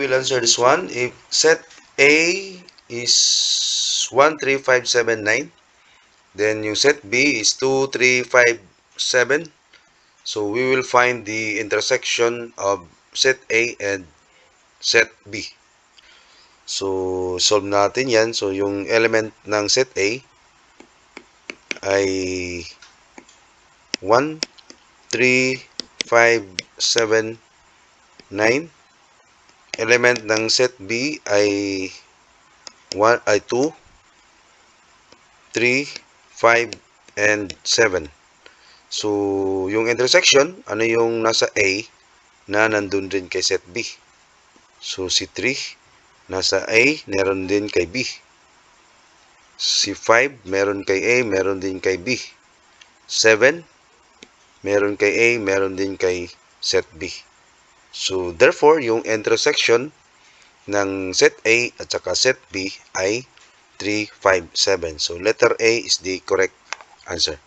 will answer this one. If set A is 13579, then yung set B is 2357. So we will find the intersection of set A and set B. So solve natin yan. So yung element ng set A ay 1, 3, 5, 7, 9. Element ng set B ay 2, 3, 5, and 7. So, yung intersection, ano yung nasa A na nandun din kay set B? So, si 3, nasa A, meron din kay B. Si 5, meron kay A, meron din kay B. 7, meron kay A, meron din kay set B. So, therefore, yung intersection ng set A at saka set B ay 3, 5, 7. So, letter A is the correct answer.